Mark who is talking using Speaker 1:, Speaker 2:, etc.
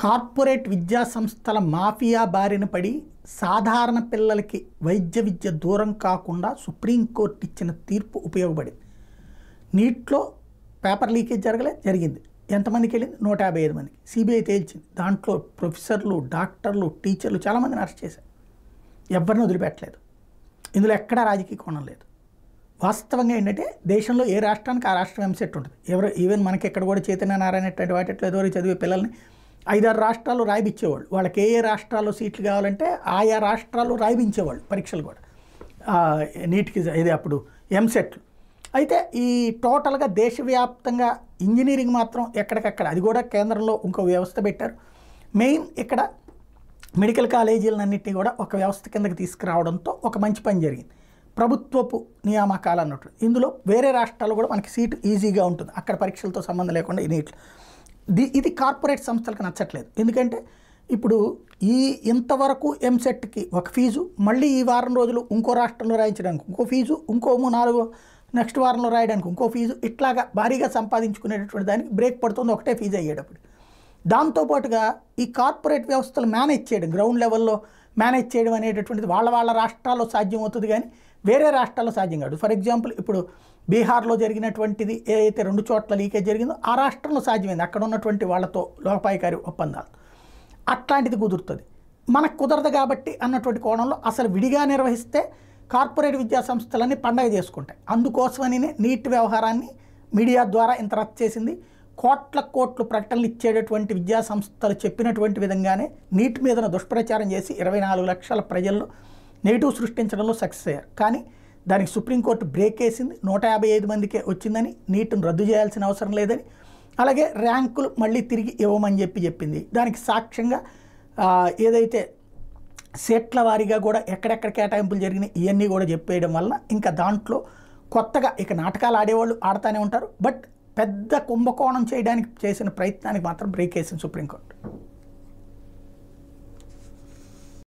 Speaker 1: Corporate విద్యా సంస్థల mafia బారిన పడి సాధారణ పిల్లలకి వైద్య విద్య దూరం కాకుండా సుప్రీంకోర్టు ఇచ్చిన తీర్పు ఉపయోగపడింది. నీట్లో పేపర్ లీకేజ్ జరిగింది. ఎంతమందికి వెళ్ళింది? 155 మందికి. సిబిఐ తేల్చింది. దాంట్లో ప్రొఫెసర్లు, డాక్టర్లు, టీచర్లు చాలామందిని అరెస్ట్ చేశారు. ఎవరిని వదిలిపెట్టలేదు. ఇందులో ఎక్కడా రాజకీయ కోణం లేదు. వాస్తవంగా ఏంటంటే దేశంలో ఏ రాష్ట్రానికి ఆ రాష్ట్రం ఎంసెట్ ఉంటుంది. ఈవెన్ మనకి ఎక్కడ కూడా చైతన్య నారాయణ అటువంటి వాటిలో ఎదురు చదివే పిల్లల్ని 5-6 రాష్ట్రాలు రాయిపించేవాళ్ళు. వాళ్ళకి ఏ రాష్ట్రాల్లో సీట్లు కావాలంటే ఆయా రాష్ట్రాల్లో రాయిపించేవాళ్ళు పరీక్షలు కూడా, నీటికి ఇది అప్పుడు ఎంసెట్లు. అయితే ఈ టోటల్గా దేశవ్యాప్తంగా ఇంజనీరింగ్ మాత్రం ఎక్కడికక్కడ, అది కూడా కేంద్రంలో ఇంకో వ్యవస్థ పెట్టారు. మెయిన్ ఇక్కడ మెడికల్ కాలేజీలన్నింటినీ కూడా ఒక వ్యవస్థ కిందకి తీసుకురావడంతో ఒక మంచి పని జరిగింది. ప్రభుత్వపు నియామకాలు అన్నట్టు ఇందులో వేరే రాష్ట్రాల్లో కూడా మనకి సీటు ఈజీగా ఉంటుంది, అక్కడ పరీక్షలతో సంబంధం లేకుండా ఈ నీట్లు. ఇది కార్పొరేట్ సంస్థలకు నచ్చట్లేదు. ఎందుకంటే ఇప్పుడు ఇంతవరకు ఎంసెట్కి ఒక ఫీజు, మళ్ళీ ఈ వారం రోజులు ఇంకో రాష్ట్రంలో రాయించడానికి ఇంకో ఫీజు, ఇంకో 4 నెక్స్ట్ వారంలో రాయడానికి ఇంకో ఫీజు, ఇట్లాగా భారీగా సంపాదించుకునేటటువంటి దానికి బ్రేక్ పడుతుంది ఒకటే ఫీజు అయ్యేటప్పుడు. దాంతోపాటుగా ఈ కార్పొరేట్ వ్యవస్థలు మేనేజ్ చేయడం, గ్రౌండ్ లెవెల్లో మేనేజ్ చేయడం అనేటటువంటిది వాళ్ళ రాష్ట్రాల్లో సాధ్యం అవుతుంది, కానీ వేరే రాష్ట్రాల్లో సాధ్యం కాదు. ఫర్ ఎగ్జాంపుల్ ఇప్పుడు బీహార్లో జరిగినటువంటిది ఏదైతే 2 చోట్ల లీకేజ్ జరిగిందో ఆ రాష్ట్రంలో సాధ్యమైంది, అక్కడ ఉన్నటువంటి వాళ్ళతో లోపాయికారి ఒప్పందాలు. అట్లాంటిది కుదురుతుంది, మనకు కుదరదు కాబట్టి అన్నటువంటి కోణంలో అసలు విడిగా నిర్వహిస్తే కార్పొరేట్ విద్యా సంస్థలన్నీ పండగ చేసుకుంటాయి. అందుకోసమని నీట్ వ్యవహారాన్ని మీడియా ద్వారా ఇంత రద్దు చేసింది. కోట్ల ప్రకటనలు ఇచ్చేటటువంటి విద్యా సంస్థలు చెప్పినటువంటి విధంగానే నీట్ మీద దుష్ప్రచారం చేసి 24 లక్షల ప్రజల్లో నెగిటివ్ సృష్టించడంలో సక్సెస్ అయ్యారు. కానీ దానికి సుప్రీంకోర్టు బ్రేక్ వేసింది. 155 మందికే వచ్చిందని, నీట్ను రద్దు చేయాల్సిన అవసరం లేదని, అలాగే ర్యాంకులు మళ్ళీ తిరిగి ఇవ్వమని చెప్పింది. దానికి సాక్ష్యంగా ఏదైతే సీట్ల వారీగా కూడా ఎక్కడెక్కడ కేటాయింపులు జరిగినాయి ఇవన్నీ కూడా చెప్పేయడం వలన ఇంకా దాంట్లో కొత్తగా ఇక నాటకాలు ఆడేవాళ్ళు ఆడుతూనే ఉంటారు. బట్ పెద్ద కుంభకోణం చేయడానికి చేసిన ప్రయత్నానికి మాత్రం బ్రేక్ వేసింది సుప్రీంకోర్టు.